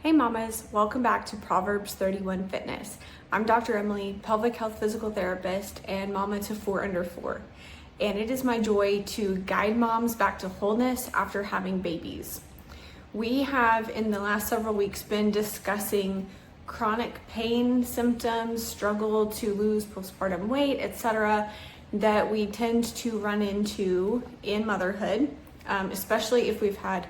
Hey mamas, welcome back to Proverbs 31 Fitness. I'm Dr. Emily, pelvic health physical therapist and mama to 4 under 4. And it is my joy to guide moms back to wholeness after having babies. We have in the last several weeks been discussing chronic pain symptoms, struggle to lose postpartum weight, etc. that we tend to run into in motherhood, especially if we've had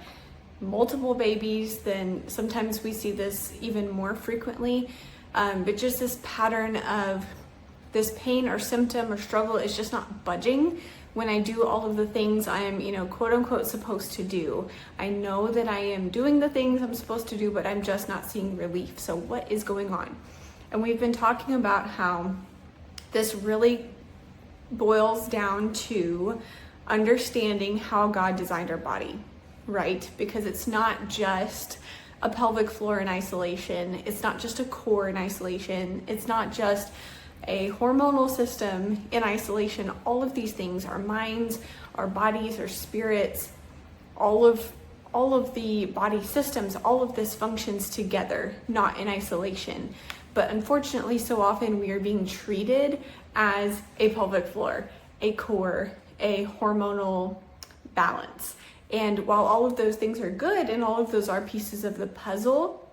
multiple babies. Then sometimes we see this even more frequently, but just this pattern of this pain or symptom or struggle is just not budging when I do all of the things I am, quote unquote, supposed to do. I know that I am doing the things I'm supposed to do, but I'm just not seeing relief. So what is going on? And we've been talking about how this really boils down to understanding how God designed our body, right? Because it's not just a pelvic floor in isolation. It's not just a core in isolation. It's not just a hormonal system in isolation. All of these things, our minds, our bodies, our spirits, all of the body systems, all of this functions together, not in isolation. But unfortunately, so often we are being treated as a pelvic floor, a core, a hormonal balance. And while all of those things are good and all of those are pieces of the puzzle,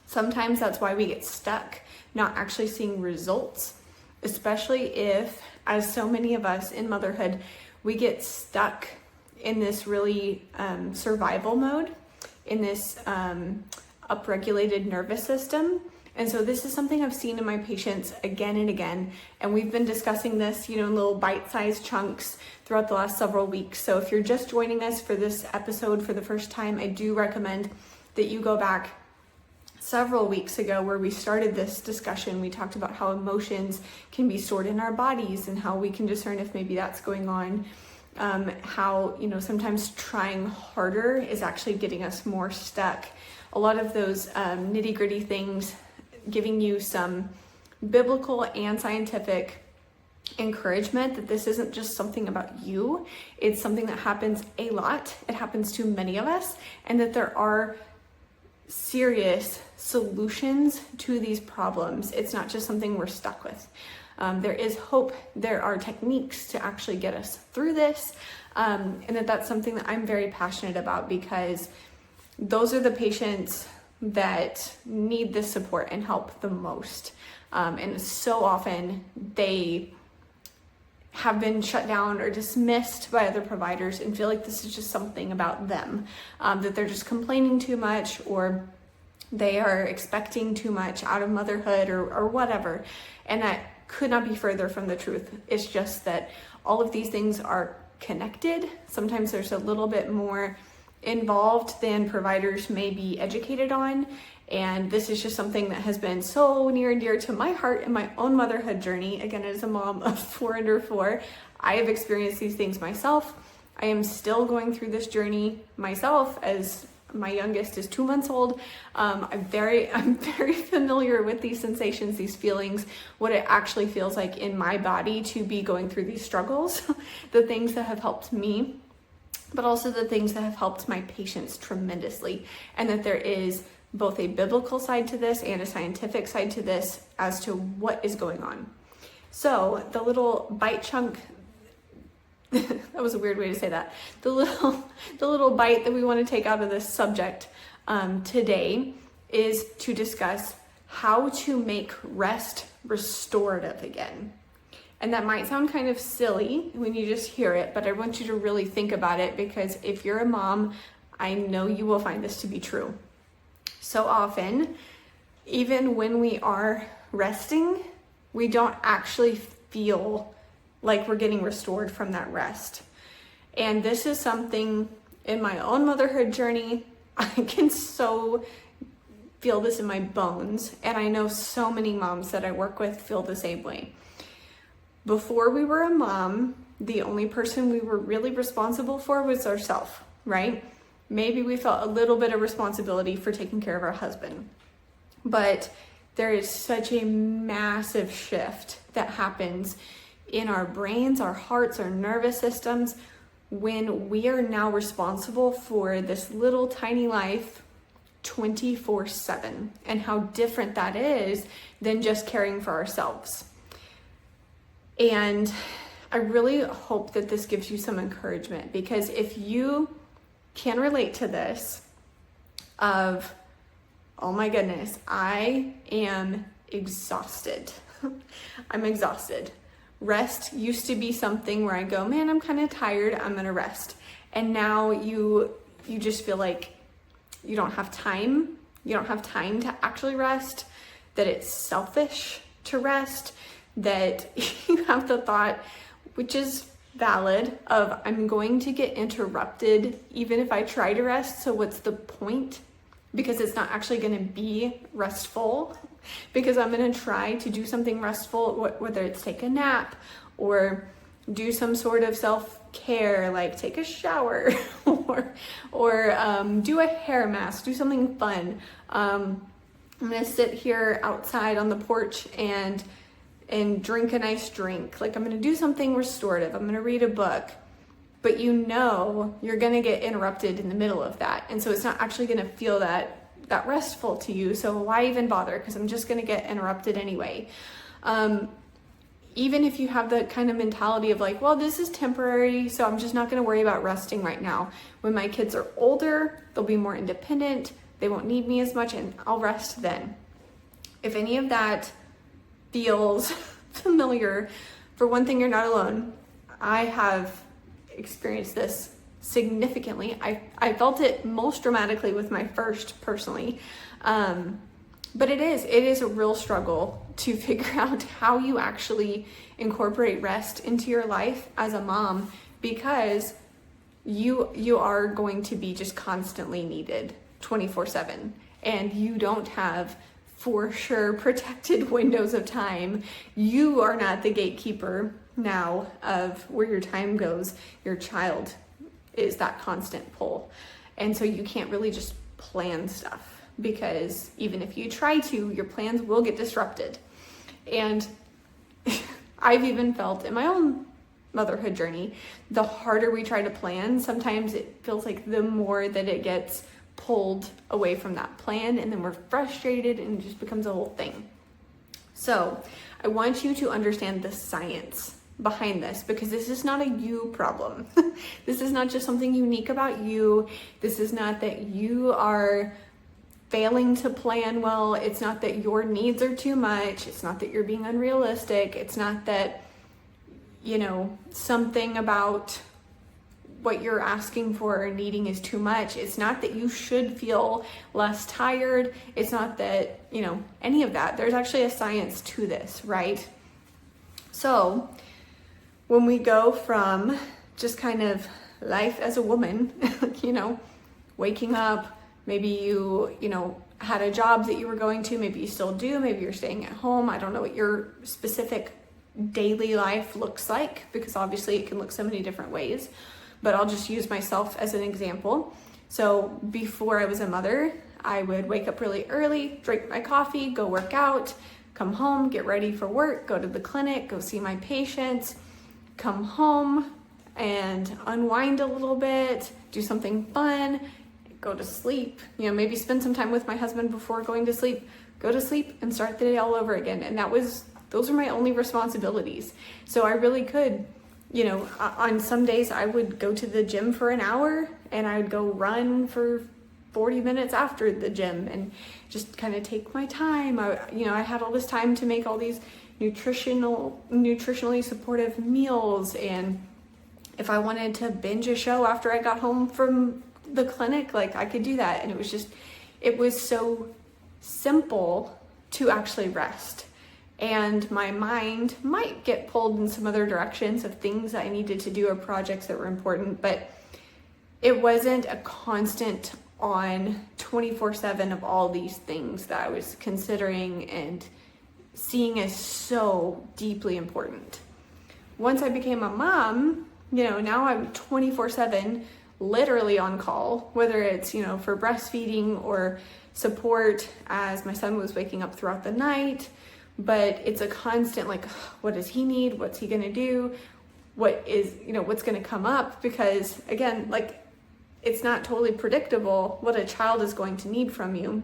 sometimes that's why we get stuck, not actually seeing results, especially if, as so many of us in motherhood, we get stuck in this really survival mode, in this upregulated nervous system. And so this is something I've seen in my patients again and again. And we've been discussing this, in little bite-sized chunks throughout the last several weeks. So if you're just joining us for this episode for the first time, I do recommend that you go back several weeks ago where we started this discussion. We talked about how emotions can be stored in our bodies and how we can discern if maybe that's going on. How, sometimes trying harder is actually getting us more stuck. A lot of those nitty-gritty things, giving you some biblical and scientific encouragement that this isn't just something about you. It's something that happens a lot. It happens to many of us, and that there are serious solutions to these problems. It's not just something we're stuck with. There is hope. There are techniques to actually get us through this. And that's something that I'm very passionate about, because those are the patients that need this support and help the most. And so often they have been shut down or dismissed by other providers and feel like this is just something about them, that they're just complaining too much, or they are expecting too much out of motherhood or whatever. And that could not be further from the truth. It's just that all of these things are connected. Sometimes there's a little bit more involved than providers may be educated on. And this is just something that has been so near and dear to my heart in my own motherhood journey. Again, as a mom of 4 under 4, I have experienced these things myself. I am still going through this journey myself, as my youngest is 2 months old. I'm very familiar with these sensations, these feelings, what it actually feels like in my body to be going through these struggles, the things that have helped me, but also the things that have helped my patients tremendously. And that there is both a biblical side to this and a scientific side to this as to what is going on. So the little bite chunk, that was a weird way to say that. The little bite that we want to take out of this subject today is to discuss how to make rest restorative again. And that might sound kind of silly when you just hear it, but I want you to really think about it, because if you're a mom, I know you will find this to be true. So often, even when we are resting, we don't actually feel like we're getting restored from that rest. And this is something in my own motherhood journey, I can so feel this in my bones. And I know so many moms that I work with feel the same way. Before we were a mom, the only person we were really responsible for was ourselves, right? Maybe we felt a little bit of responsibility for taking care of our husband. But there is such a massive shift that happens in our brains, our hearts, our nervous systems, when we are now responsible for this little tiny life 24/7 and how different that is than just caring for ourselves. And I really hope that this gives you some encouragement, because if you can relate to this of, oh my goodness, I am exhausted. I'm exhausted. Rest used to be something where I go, man, I'm kind of tired, I'm gonna rest. And now you just feel like you don't have time. You don't have time to actually rest, that it's selfish to rest, that you have the thought, which is valid, of I'm going to get interrupted even if I try to rest, so what's the point? Because it's not actually going to be restful, because I'm going to try to do something restful, whether it's take a nap or do some sort of self-care, like take a shower or do a hair mask, do something fun. I'm going to sit here outside on the porch and drink a nice drink. Like I'm going to do something restorative. I'm going to read a book. But you know you're going to get interrupted in the middle of that. And so it's not actually going to feel that restful to you. So why even bother? Because I'm just going to get interrupted anyway. Even if you have the kind of mentality of like, well, this is temporary, so I'm just not going to worry about resting right now. When my kids are older, they'll be more independent. They won't need me as much, and I'll rest then. If any of that feels familiar, for one thing, you're not alone. I have experienced this significantly. I felt it most dramatically with my first personally. But it is a real struggle to figure out how you actually incorporate rest into your life as a mom, because you are going to be just constantly needed 24/7, and you don't have for sure protected windows of time. You are not the gatekeeper now of where your time goes. Your child is that constant pull. And so you can't really just plan stuff, because even if you try to, your plans will get disrupted. And I've even felt in my own motherhood journey, the harder we try to plan, sometimes it feels like the more that it gets pulled away from that plan, and then we're frustrated and it just becomes a whole thing. So I want you to understand the science behind this, because this is not a you problem. This is not just something unique about you. This is not that you are failing to plan well. It's not that your needs are too much. It's not that you're being unrealistic. It's not that, something about what you're asking for or needing is too much. It's not that you should feel less tired. It's not that, any of that. There's actually a science to this, right? So when we go from just kind of life as a woman, waking up, maybe you had a job that you were going to, maybe you still do, maybe you're staying at home. I don't know what your specific daily life looks like, because obviously it can look so many different ways, but I'll just use myself as an example. So before I was a mother, I would wake up really early, drink my coffee, go work out, come home, get ready for work, go to the clinic, go see my patients, come home and unwind a little bit, do something fun, go to sleep, maybe spend some time with my husband before going to sleep, go to sleep and start the day all over again. And those are my only responsibilities. So I really could, on some days I would go to the gym for an hour and I would go run for 40 minutes after the gym and just kind of take my time. I had all this time to make all these nutritionally supportive meals, and if I wanted to binge a show after I got home from the clinic, like I could do that. And it was so simple to actually rest. And my mind might get pulled in some other directions of things that I needed to do or projects that were important, but it wasn't a constant on 24/7 of all these things that I was considering and seeing as so deeply important. Once I became a mom, now I'm 24/7 literally on call, whether it's, for breastfeeding or support as my son was waking up throughout the night. But it's a constant, like, what does he need? What's he going to do? What's going to come up? Because again, like, it's not totally predictable what a child is going to need from you.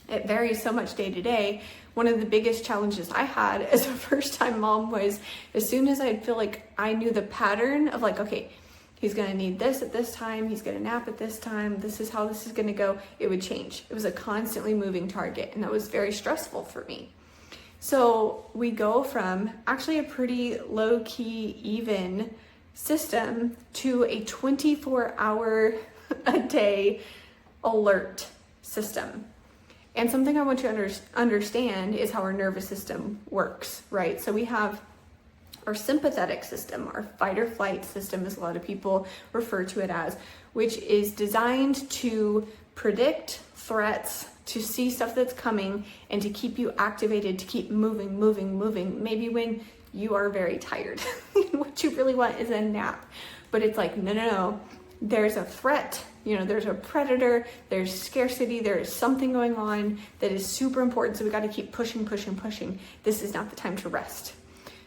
It varies so much day to day. One of the biggest challenges I had as a first-time mom was as soon as I'd feel like I knew the pattern of like, okay, he's gonna need this at this time, he's gonna nap at this time, this is how this is gonna go, it would change. It was a constantly moving target, and that was very stressful for me. So we go from actually a pretty low-key, even system to a 24-hour a day alert system. And something I want you to understand is how our nervous system works, right? So we have our sympathetic system, our fight or flight system, as a lot of people refer to it as, which is designed to predict threats, to see stuff that's coming, and to keep you activated, to keep moving. Maybe when you are very tired, what you really want is a nap. But it's like, no, there's a threat, there's a predator, there's scarcity, there is something going on that is super important, so we got to keep pushing. This is not the time to rest.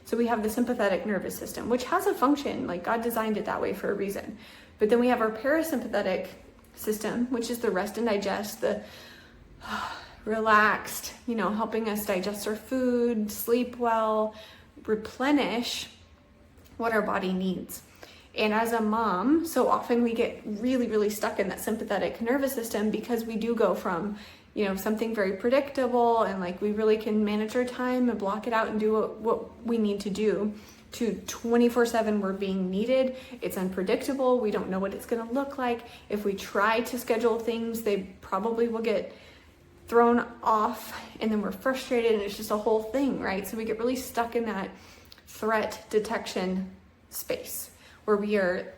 So we have the sympathetic nervous system, which has a function, like God designed it that way for a reason. But then we have our parasympathetic system, which is the rest and digest, the relaxed, helping us digest our food, sleep well, replenish what our body needs. And as a mom, so often we get really, really stuck in that sympathetic nervous system because we do go from, something very predictable and like we really can manage our time and block it out and do what we need to do, to 24/7 we're being needed. It's unpredictable. We don't know what it's going to look like. If we try to schedule things, they probably will get thrown off, and then we're frustrated, and it's just a whole thing, right? So we get really stuck in that threat detection space where we are,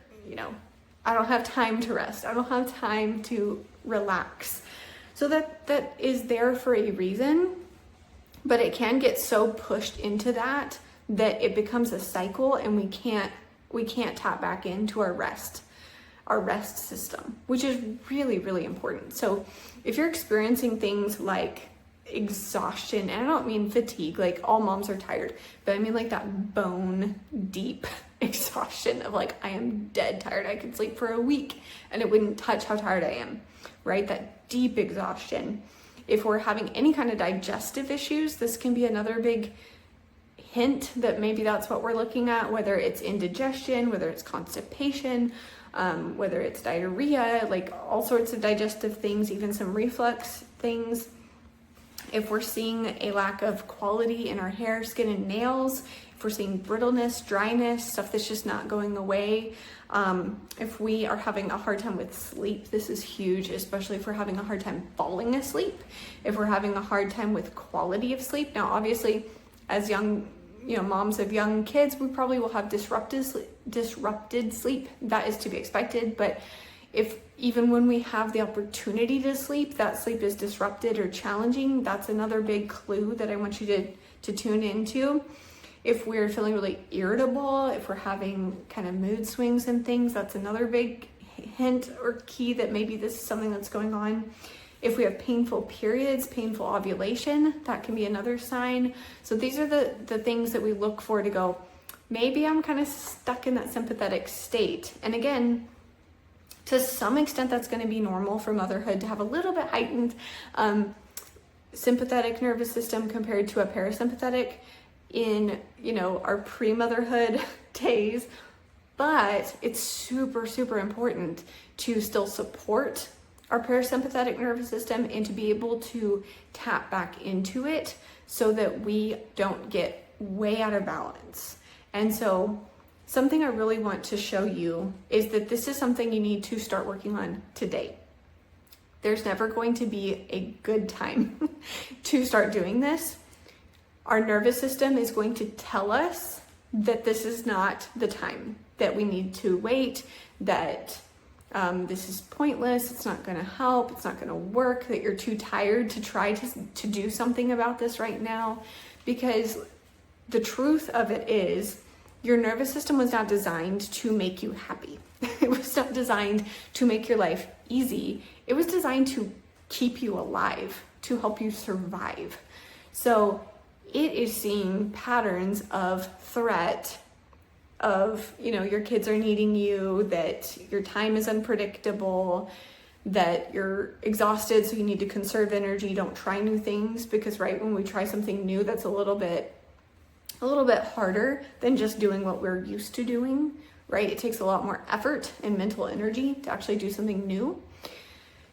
I don't have time to rest. I don't have time to relax. So that is there for a reason, but it can get so pushed into that it becomes a cycle, and we can't tap back into our rest system, which is really, really important. So if you're experiencing things like exhaustion, and I don't mean fatigue, like all moms are tired, but I mean like that bone deep exhaustion of like, I am dead tired. I could sleep for a week and it wouldn't touch how tired I am, right? That deep exhaustion. If we're having any kind of digestive issues, this can be another big hint that maybe that's what we're looking at, whether it's indigestion, whether it's constipation, whether it's diarrhea, like all sorts of digestive things, even some reflux things. If we're seeing a lack of quality in our hair, skin, and nails, if we're seeing brittleness, dryness, stuff that's just not going away, if we are having a hard time with sleep, this is huge, especially if we're having a hard time falling asleep, if we're having a hard time with quality of sleep. Now, obviously, as young moms of young kids, we probably will have disrupted sleep. That is to be expected. But if even when we have the opportunity to sleep, that sleep is disrupted or challenging, that's another big clue that I want you to tune into. If we're feeling really irritable, if we're having kind of mood swings and things, that's another big hint or key that maybe this is something that's going on. If we have painful periods, painful ovulation, that can be another sign. So these are the things that we look for to go, maybe I'm kind of stuck in that sympathetic state. And again, to some extent, that's going to be normal for motherhood to have a little bit heightened sympathetic nervous system compared to a parasympathetic in, our pre-motherhood days. But it's super, super important to still support our parasympathetic nervous system and to be able to tap back into it so that we don't get way out of balance. And so something I really want to show you is that this is something you need to start working on today. There's never going to be a good time to start doing this. Our nervous system is going to tell us that this is not the time, that we need to wait, that this is pointless, it's not going to help, it's not going to work, that you're too tired to try to do something about this right now. Because the truth of it is, your nervous system was not designed to make you happy. It was not designed to make your life easy. It was designed to keep you alive, to help you survive. So it is seeing patterns of threat, of, your kids are needing you, that your time is unpredictable, that you're exhausted, so you need to conserve energy. Don't try new things, because right when we try something new, that's a little bit harder than just doing what we're used to doing, right? It takes a lot more effort and mental energy to actually do something new.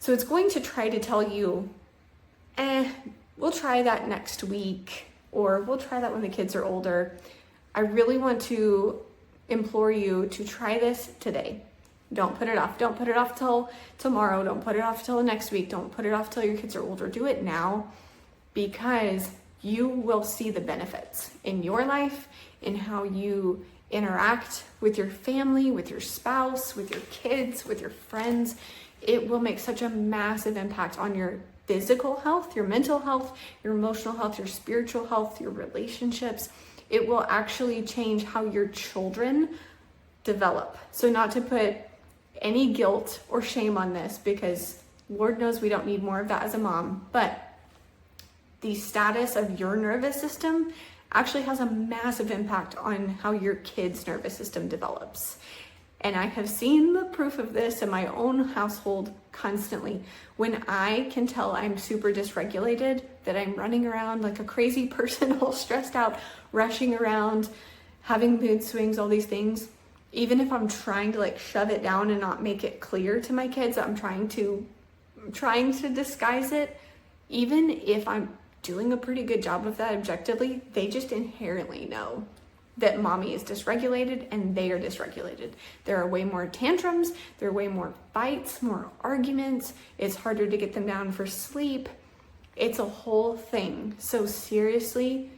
So it's going to try to tell you, we'll try that next week, or we'll try that when the kids are older. I really want to implore you to try this today. Don't put it off. Don't put it off till tomorrow. Don't put it off till next week. Don't put it off till your kids are older. Do it now, because you will see the benefits in your life, in how you interact with your family, with your spouse, with your kids, with your friends. It will make such a massive impact on your physical health, your mental health, your emotional health, your spiritual health, your relationships. It will actually change how your children develop. So not to put any guilt or shame on this, because Lord knows we don't need more of that as a mom, but the status of your nervous system actually has a massive impact on how your kid's nervous system develops. And I have seen the proof of this in my own household constantly. When I can tell I'm super dysregulated, that I'm running around like a crazy person, all stressed out, rushing around, having mood swings, all these things, even if I'm trying to shove it down and not make it clear to my kids, I'm trying to disguise it, even if I'm doing a pretty good job of that objectively, they just inherently know that mommy is dysregulated and they are dysregulated. There are way more tantrums, there are way more fights, more arguments. It's harder to get them down for sleep. It's a whole thing. So seriously,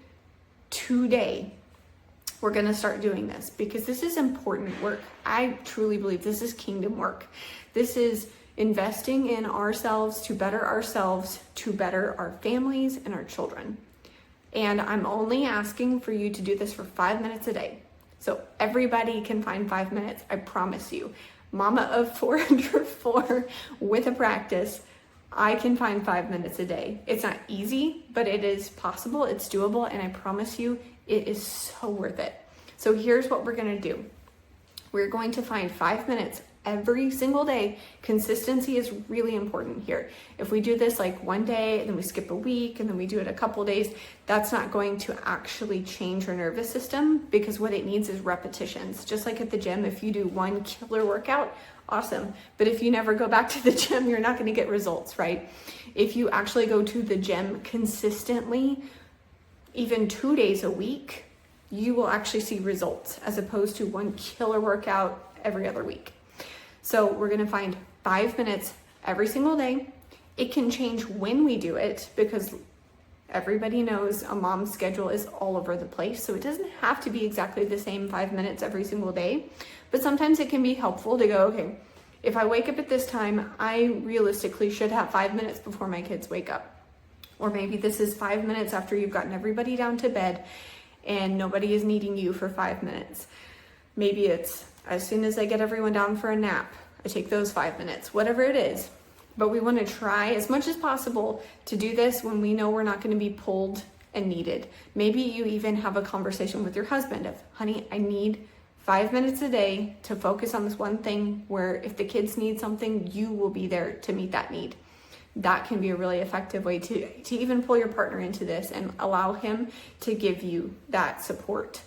today, we're gonna start doing this, because this is important work. I truly believe this is kingdom work. This is investing in ourselves, to better our families and our children. And I'm only asking for you to do this for 5 minutes a day. So everybody can find 5 minutes, I promise you. Mama of 4 under 4 with a practice, I can find 5 minutes a day. It's not easy, but it is possible, it's doable, and I promise you, it is so worth it. So here's what we're gonna do. We're going to find 5 minutes every single day. Consistency is really important here. If we do this one day and then we skip a week and then we do it a couple days, that's not going to actually change your nervous system, because what it needs is repetitions. Just like at the gym, if you do one killer workout, awesome. But if you never go back to the gym, you're not going to get results, right? If you actually go to the gym consistently, even 2 days a week, you will actually see results, as opposed to one killer workout every other week. So we're gonna find 5 minutes every single day. It can change when we do it, because everybody knows a mom's schedule is all over the place. So it doesn't have to be exactly the same 5 minutes every single day, but sometimes it can be helpful to go, okay, if I wake up at this time, I realistically should have 5 minutes before my kids wake up. Or maybe this is 5 minutes after you've gotten everybody down to bed and nobody is needing you for 5 minutes. Maybe it's as soon as I get everyone down for a nap, I take those 5 minutes, whatever it is. But we want to try as much as possible to do this when we know we're not going to be pulled and needed. Maybe you even have a conversation with your husband of, honey, I need 5 minutes a day to focus on this one thing, where if the kids need something, you will be there to meet that need. That can be a really effective way to even pull your partner into this and allow him to give you that support.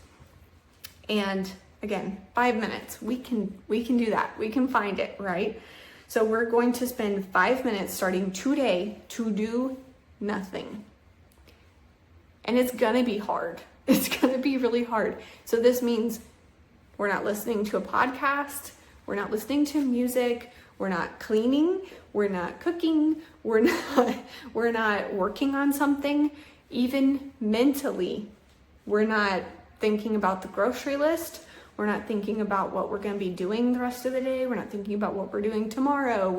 And again, 5 minutes, we can do that. We can find it, right? So we're going to spend 5 minutes starting today to do nothing. And it's gonna be hard. It's gonna be really hard. So this means we're not listening to a podcast, we're not listening to music, we're not cleaning, we're not cooking, we're not working on something. Even mentally, we're not thinking about the grocery list. We're not thinking about what we're going to be doing the rest of the day. We're not thinking about what we're doing tomorrow.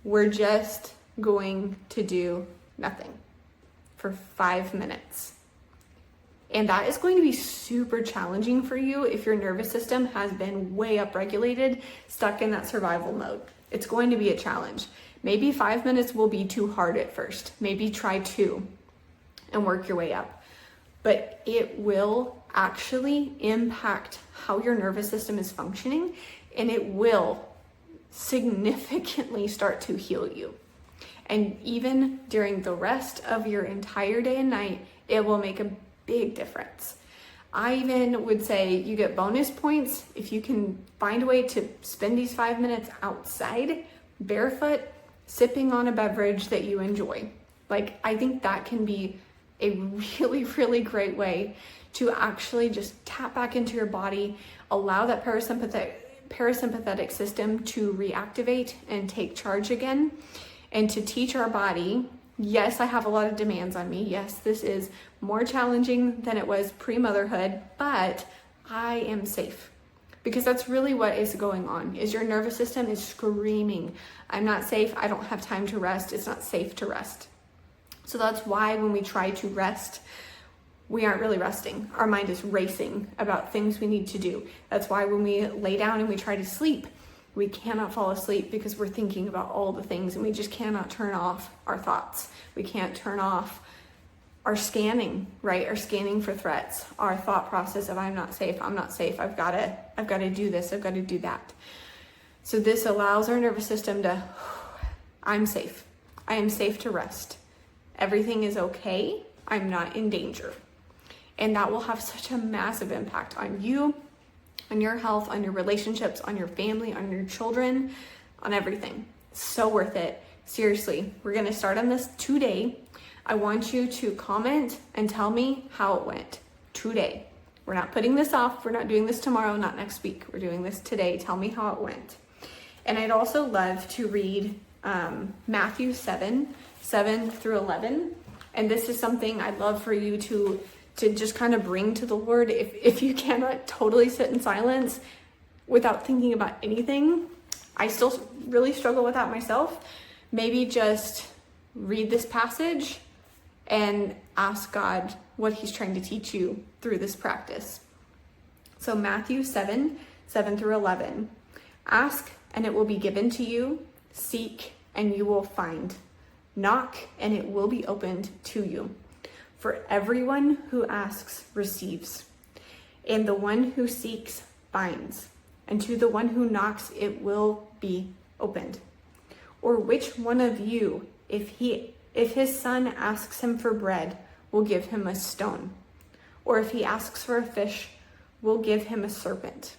We're just going to do nothing for 5 minutes. And that is going to be super challenging for you if your nervous system has been way upregulated, stuck in that survival mode. It's going to be a challenge. Maybe 5 minutes will be too hard at first. Maybe try 2 and work your way up. But it will actually impact how your nervous system is functioning, and it will significantly start to heal you. And even during the rest of your entire day and night, it will make a big difference. I even would say you get bonus points if you can find a way to spend these 5 minutes outside, barefoot, sipping on a beverage that you enjoy. Like, I think that can be a really, really great way to actually just tap back into your body, allow that parasympathetic system to reactivate and take charge again, and to teach our body, yes, I have a lot of demands on me. Yes, this is more challenging than it was pre-motherhood, but I am safe. Because that's really what is going on, is your nervous system is screaming, I'm not safe, I don't have time to rest, it's not safe to rest. So that's why when we try to rest, we aren't really resting. Our mind is racing about things we need to do. That's why when we lay down and we try to sleep, we cannot fall asleep because we're thinking about all the things, and we just cannot turn off our thoughts. We can't turn off our scanning, right? Our scanning for threats, our thought process of I'm not safe, I've got to do this, I've got to do that. So this allows our nervous system to, I'm safe. I am safe to rest. Everything is okay. I'm not in danger. And that will have such a massive impact on you, on your health, on your relationships, on your family, on your children, on everything. So worth it. Seriously, we're going to start on this today. I want you to comment and tell me how it went today. We're not putting this off. We're not doing this tomorrow, not next week. We're doing this today. Tell me how it went. And I'd also love to read Matthew 7 through 11. And this is something I'd love for you to just kind of bring to the Lord. If you cannot totally sit in silence without thinking about anything, I still really struggle with that myself. Maybe just read this passage and ask God what he's trying to teach you through this practice. So Matthew 7 through 11. Ask and it will be given to you. Seek and you will find. Knock and it will be opened to you. For everyone who asks receives, and the one who seeks finds, and to the one who knocks it will be opened. Or which one of you, if his son asks him for bread, will give him a stone? Or if he asks for a fish, will give him a serpent?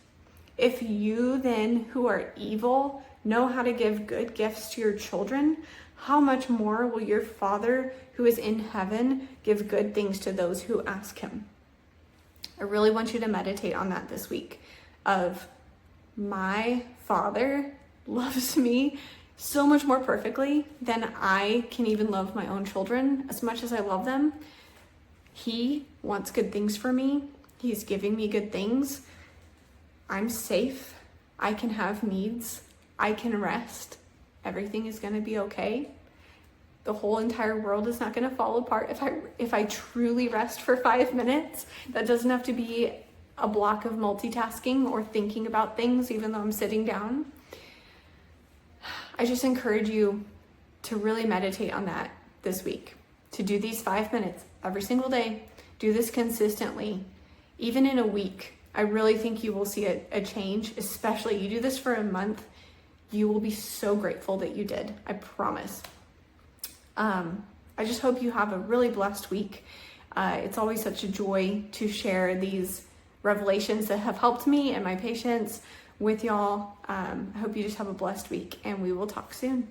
If you then, who are evil, know how to give good gifts to your children, how much more will your Father who is in heaven give good things to those who ask him? I really want you to meditate on that this week of my Father loves me so much more perfectly than I can even love my own children as much as I love them. He wants good things for me. He's giving me good things. I'm safe. I can have needs. I can rest. Everything is going to be okay. The whole entire world is not going to fall apart if I truly rest for 5 minutes. That doesn't have to be a block of multitasking or thinking about things even though I'm sitting down. I just encourage you to really meditate on that this week. To do these 5 minutes every single day. Do this consistently. Even in a week, I really think you will see a change, especially you do this for a month. You will be so grateful that you did. I promise. I just hope you have a really blessed week. It's always such a joy to share these revelations that have helped me and my patients with y'all. I hope you just have a blessed week, and we will talk soon.